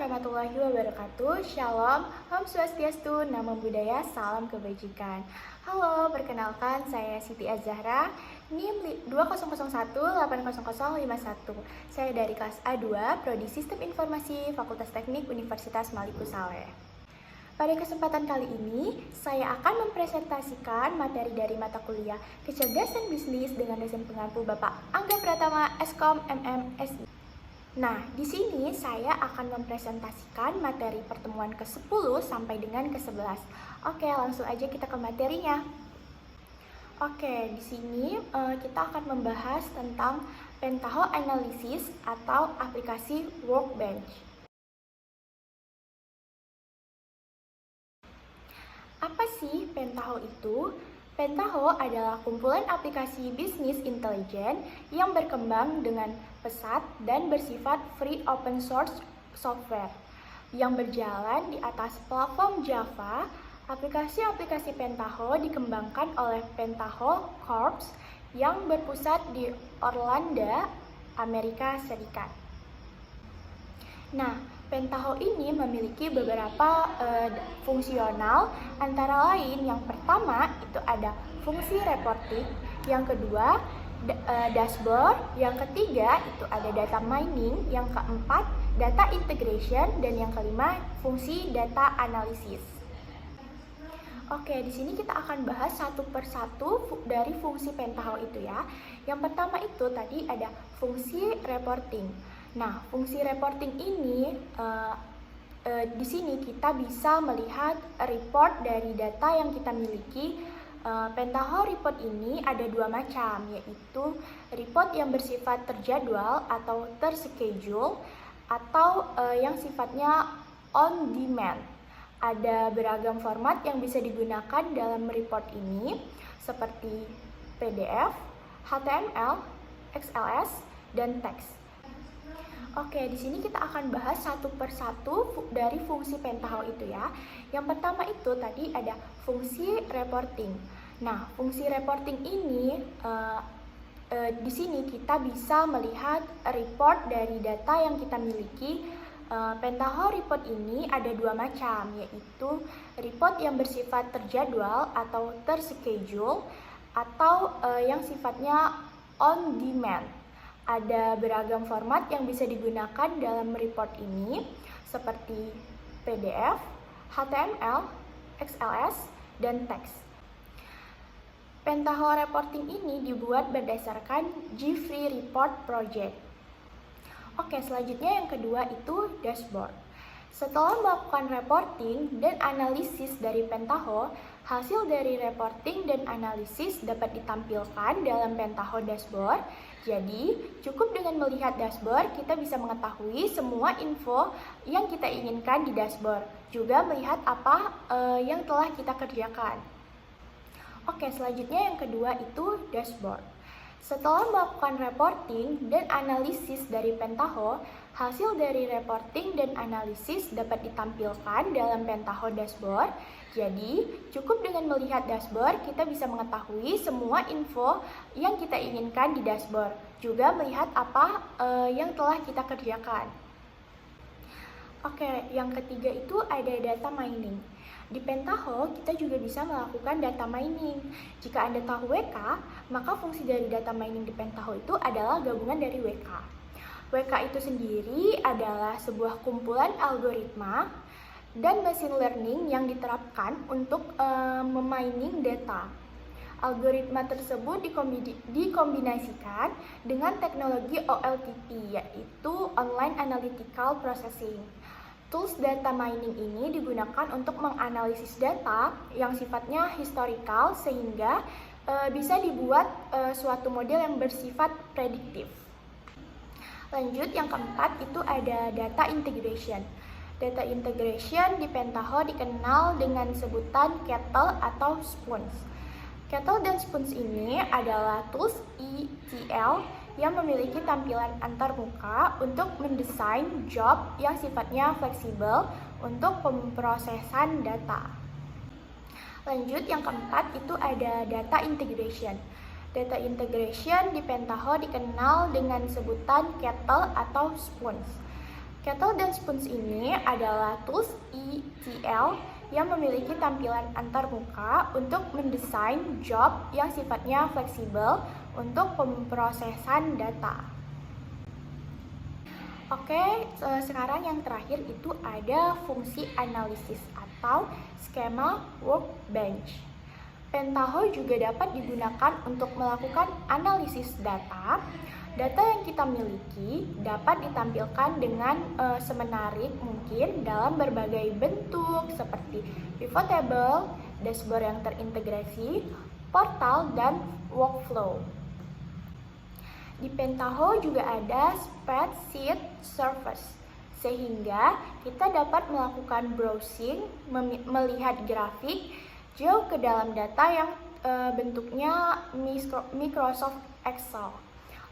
warahmatullahi wabarakatuh. Shalom, Om Swastiastu, Namo Buddhaya, Salam Kebajikan. Halo, perkenalkan saya Siti Az-Zahra, NIM 20018051. Saya dari kelas A2, Prodi Sistem Informasi, Fakultas Teknik Universitas Maliku Saleh. Pada kesempatan kali ini, saya akan mempresentasikan materi dari mata kuliah Kecerdasan Bisnis dengan dosen pengampu Bapak Angga Pratama, Eskom MMSI. Nah, di sini saya akan mempresentasikan materi pertemuan ke-10 sampai dengan ke-11. Oke, langsung aja kita ke materinya. Oke, di sini kita akan membahas tentang Pentaho Analysis atau aplikasi Workbench. Apa sih Pentaho itu? Pentaho adalah kumpulan aplikasi bisnis intelijen yang berkembang dengan pesat dan bersifat free open source software yang berjalan di atas platform Java. Aplikasi-aplikasi Pentaho dikembangkan oleh Pentaho Corps yang berpusat di Orlando, Amerika Serikat. Nah, Pentaho ini memiliki beberapa fungsional, antara lain yang pertama itu ada fungsi reporting, yang kedua dashboard, yang ketiga itu ada data mining, yang keempat data integration, dan yang kelima fungsi data analisis. Oke, di sini kita akan bahas satu persatu dari fungsi Pentaho itu ya. Yang pertama itu tadi ada fungsi reporting. Nah, fungsi reporting ini di sini kita bisa melihat report dari data yang kita miliki. Pentaho report ini ada dua macam, yaitu report yang bersifat terjadwal atau terschedule, atau yang sifatnya on demand. Ada beragam format yang bisa digunakan dalam report ini, seperti PDF, HTML, XLS, dan teks. Oke, di sini kita akan bahas satu persatu dari fungsi Pentaho itu ya. Yang pertama itu tadi ada fungsi reporting. Nah, fungsi reporting ini di sini kita bisa melihat report dari data yang kita miliki. Pentaho report ini ada dua macam, yaitu report yang bersifat terjadwal atau terschedule, atau yang sifatnya on demand. Ada beragam format yang bisa digunakan dalam report ini, seperti PDF, HTML, XLS, dan teks. Pentaho reporting ini dibuat berdasarkan G-Free Report Project. Oke, selanjutnya yang kedua itu dashboard. Setelah melakukan reporting dan analisis dari Pentaho, hasil dari reporting dan analisis dapat ditampilkan dalam Pentaho dashboard. Jadi, cukup dengan melihat dashboard, kita bisa mengetahui semua info yang kita inginkan di dashboard. Juga melihat apa yang telah kita kerjakan. Oke, selanjutnya yang kedua itu dashboard. Setelah melakukan reporting dan analisis dari Pentaho, hasil dari reporting dan analisis dapat ditampilkan dalam Pentaho dashboard. Jadi, cukup dengan melihat dashboard, kita bisa mengetahui semua info yang kita inginkan di dashboard. Juga melihat apa yang telah kita kerjakan. Oke, yang ketiga itu ada data mining. Di Pentaho, kita juga bisa melakukan data mining. Jika Anda tahu WK, maka fungsi dari data mining di Pentaho itu adalah gabungan dari WK. WK itu sendiri adalah sebuah kumpulan algoritma dan machine learning yang diterapkan untuk memining data. Algoritma tersebut dikombinasikan dengan teknologi OLTP, yaitu Online Analytical Processing. Tools data mining ini digunakan untuk menganalisis data yang sifatnya historical sehingga bisa dibuat suatu model yang bersifat prediktif. Lanjut, yang keempat itu ada data integration. Data integration di Pentaho dikenal dengan sebutan Kettle atau Spoons. Kettle dan Spoons ini adalah tools ETL yang memiliki tampilan antarmuka untuk mendesain job yang sifatnya fleksibel untuk pemrosesan data. Lanjut, yang keempat itu ada data integration. Data integration di Pentaho dikenal dengan sebutan Kettle atau Spoons. Kettle dan Spoons ini adalah tools ETL yang memiliki tampilan antarmuka untuk mendesain job yang sifatnya fleksibel untuk pemrosesan data. Oke, sekarang yang terakhir itu ada fungsi analisis atau skema workbench. Pentaho juga dapat digunakan untuk melakukan analisis data. Data yang kita miliki dapat ditampilkan dengan semenarik mungkin dalam berbagai bentuk seperti pivot table, dashboard yang terintegrasi, portal, dan workflow. Di Pentaho juga ada spreadsheet service, sehingga kita dapat melakukan browsing, melihat grafik jauh ke dalam data yang bentuknya Microsoft Excel.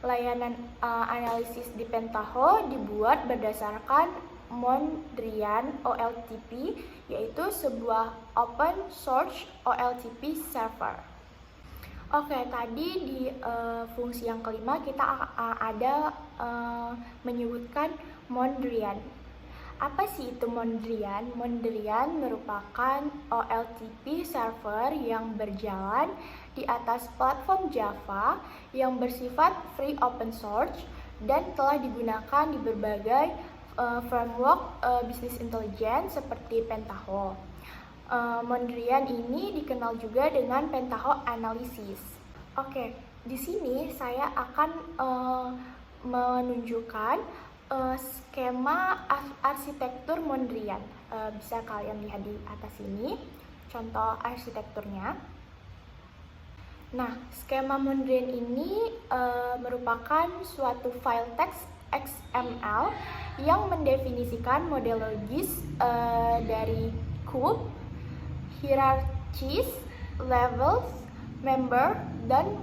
Layanan analisis di Pentaho dibuat berdasarkan Mondrian OLTP, yaitu sebuah open source OLTP server. Oke, tadi di fungsi yang kelima kita ada menyebutkan Mondrian. Apa sih itu Mondrian? Mondrian merupakan OLTP server yang berjalan di atas platform Java yang bersifat free open source dan telah digunakan di berbagai framework business intelligence seperti Pentaho. Mondrian ini dikenal juga dengan Pentaho Analysis. Oke, di sini saya akan menunjukkan skema arsitektur Mondrian. Bisa kalian lihat di atas ini contoh arsitekturnya. Nah, skema Mondrian ini merupakan suatu file teks XML yang mendefinisikan model logis dari kub, hierarchies, levels, member, dan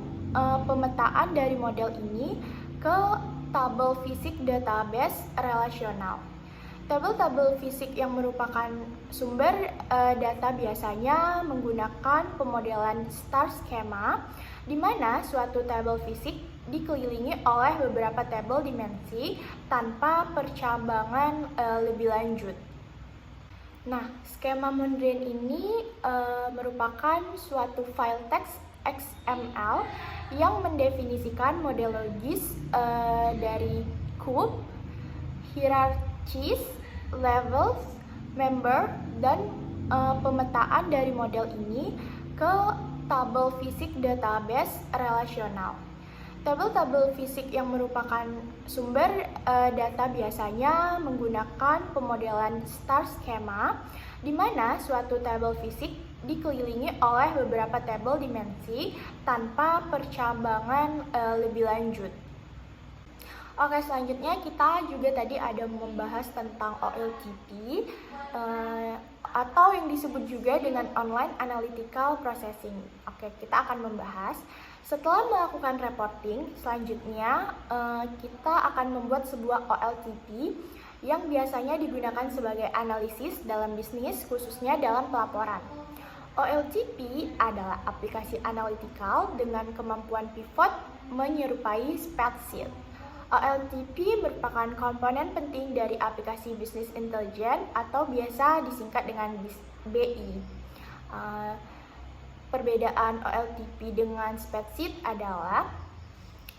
pemetaan dari model ini ke tabel fisik database relasional. Tabel-tabel fisik yang merupakan sumber data biasanya menggunakan pemodelan star schema, di mana suatu tabel fisik dikelilingi oleh beberapa tabel dimensi tanpa percabangan lebih lanjut. Nah, skema Mondrian ini merupakan suatu file teks XML yang mendefinisikan model logis dari kub, hierarchies, levels, member, dan pemetaan dari model ini ke tabel fisik database relasional. Tabel-tabel fisik yang merupakan sumber data biasanya menggunakan pemodelan star schema, di mana suatu tabel fisik dikelilingi oleh beberapa tabel dimensi tanpa percabangan lebih lanjut. Oke, selanjutnya kita juga tadi ada membahas tentang OLTP atau yang disebut juga dengan Online Analytical Processing. Oke, kita akan membahas. Setelah melakukan reporting, selanjutnya kita akan membuat sebuah OLTP yang biasanya digunakan sebagai analisis dalam bisnis, khususnya dalam pelaporan. OLTP adalah aplikasi analytical dengan kemampuan pivot menyerupai spreadsheet. OLTP merupakan komponen penting dari aplikasi business intelligence atau biasa disingkat dengan BI. Perbedaan OLTP dengan spreadsheet adalah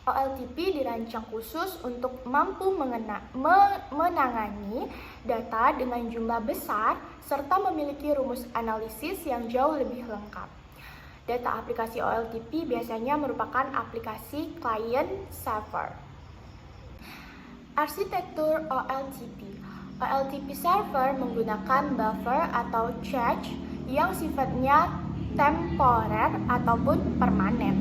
OLTP dirancang khusus untuk mampu menangani data dengan jumlah besar serta memiliki rumus analisis yang jauh lebih lengkap. Data aplikasi OLTP biasanya merupakan aplikasi client server. Arsitektur OLTP. OLTP server menggunakan buffer atau cache yang sifatnya temporer ataupun permanen.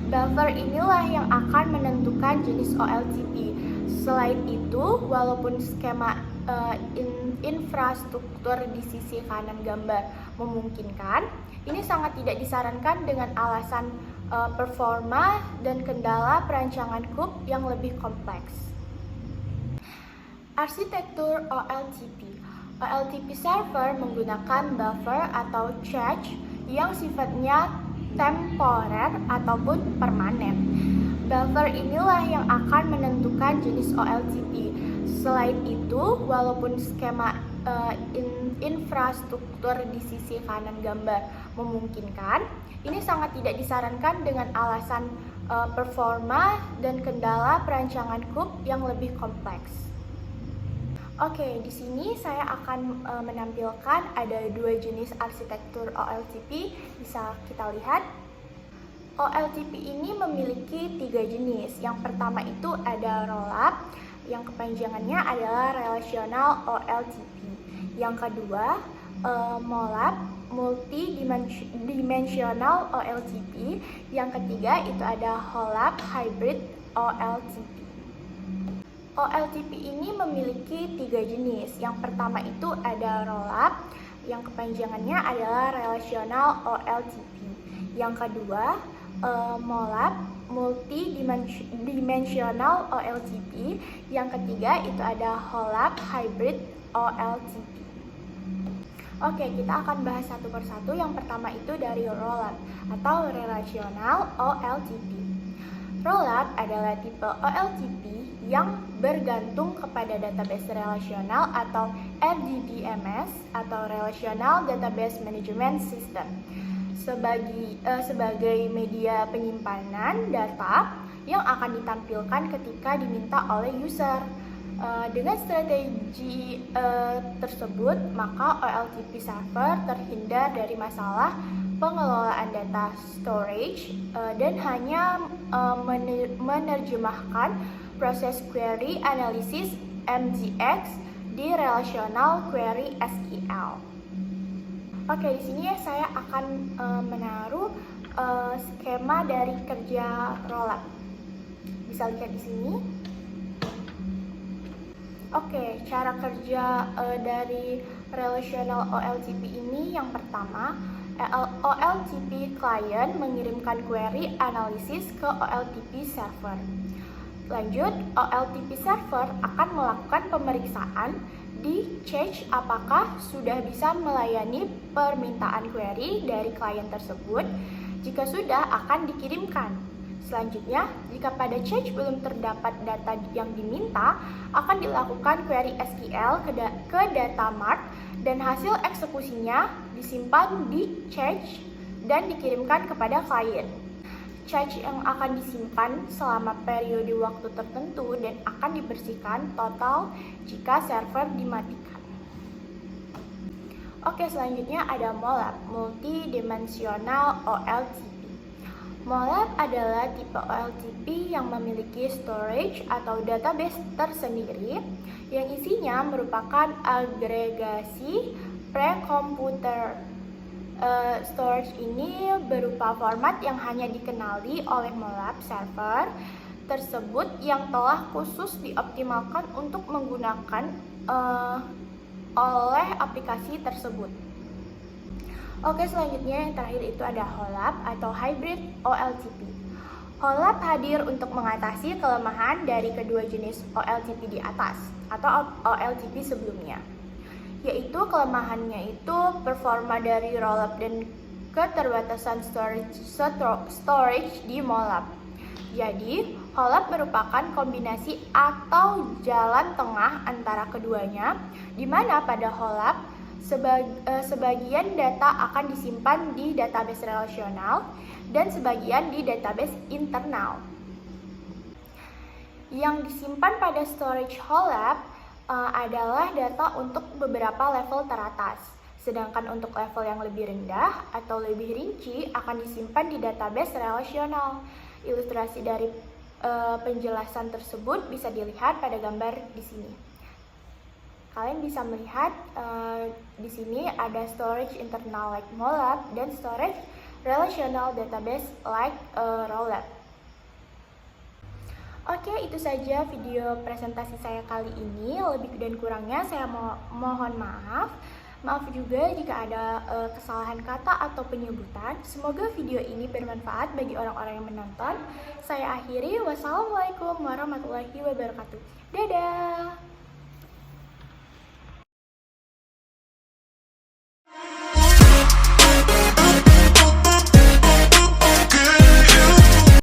Buffer inilah yang akan menentukan jenis OLTP. Selain itu, walaupun skema infrastruktur di sisi kanan gambar memungkinkan, ini sangat tidak disarankan dengan alasan performa dan kendala perancangan kub yang lebih kompleks. Arsitektur OLTP. OLTP server menggunakan buffer atau cache yang sifatnya temporer ataupun permanen. Buffer inilah yang akan menentukan jenis OLTP. Selain itu, walaupun skema infrastruktur di sisi kanan gambar memungkinkan, ini sangat tidak disarankan dengan alasan performa dan kendala perancangan kub yang lebih kompleks. Oke, di sini saya akan menampilkan ada dua jenis arsitektur OLTP. Bisa kita lihat. OLTP ini memiliki tiga jenis. Yang pertama itu ada rollup, yang kepanjangannya adalah Relational OLTP. Yang kedua, MOLAP, Multi-Dimensional OLTP. Yang ketiga itu ada HOLAP, Hybrid OLTP. OLTP ini memiliki tiga jenis. Yang pertama itu ada rollup, yang kepanjangannya adalah Relational OLTP. Yang kedua, MOLAP, Multi-Dimensional OLTP. Yang ketiga itu ada HOLAP, Hybrid OLTP. Oke, kita akan bahas satu persatu. Yang pertama itu dari rollup atau Relational OLTP. Rollup adalah tipe OLTP yang bergantung kepada database relasional atau RDBMS atau Relational Database Management System sebagai media penyimpanan data yang akan ditampilkan ketika diminta oleh user. Dengan strategi tersebut, maka OLTP server terhindar dari masalah pengelolaan data storage dan hanya menerjemahkan proses query analysis MGX di relational query SQL. Oke, di sini saya akan menaruh skema dari kerja rollup. Bisa lihat di sini. Oke, cara kerja dari relational OLTP ini yang pertama, OLTP client mengirimkan query analisis ke OLTP server. Lanjut, OLTP server akan melakukan pemeriksaan dicek apakah sudah bisa melayani permintaan query dari klien tersebut. Jika sudah, akan dikirimkan. Selanjutnya, jika pada cek belum terdapat data yang diminta, akan dilakukan query SQL ke data mart dan hasil eksekusinya disimpan di cache dan dikirimkan kepada klien. Cache yang akan disimpan selama periode waktu tertentu dan akan dibersihkan total jika server dimatikan. Oke, selanjutnya ada MOLAP, Multi-Dimensional OLTP. MOLAP adalah tipe OLTP yang memiliki storage atau database tersendiri yang isinya merupakan agregasi pre-komputer. Storage ini berupa format yang hanya dikenali oleh MOLAP server tersebut yang telah khusus dioptimalkan untuk menggunakan oleh aplikasi tersebut. Oke, selanjutnya yang terakhir itu ada HOLAP atau Hybrid OLTP. HOLAP hadir untuk mengatasi kelemahan dari kedua jenis OLTP di atas atau OLTP sebelumnya, yaitu kelemahannya itu performa dari rollup dan keterbatasan storage di MOLAP. Jadi, HOLAP merupakan kombinasi atau jalan tengah antara keduanya, di mana pada HOLAP sebagian data akan disimpan di database relasional dan sebagian di database internal. Yang disimpan pada storage HOLAP adalah data untuk beberapa level teratas, sedangkan untuk level yang lebih rendah atau lebih rinci akan disimpan di database relasional. Ilustrasi dari penjelasan tersebut bisa dilihat pada gambar di sini. Kalian bisa melihat di sini ada storage internal like MOLAP dan storage relational database like rollup. Oke, itu saja video presentasi saya kali ini. Lebih dan kurangnya saya mohon maaf. Maaf juga jika ada kesalahan kata atau penyebutan. Semoga video ini bermanfaat bagi orang-orang yang menonton. Saya akhiri. Wassalamualaikum warahmatullahi wabarakatuh. Dadah!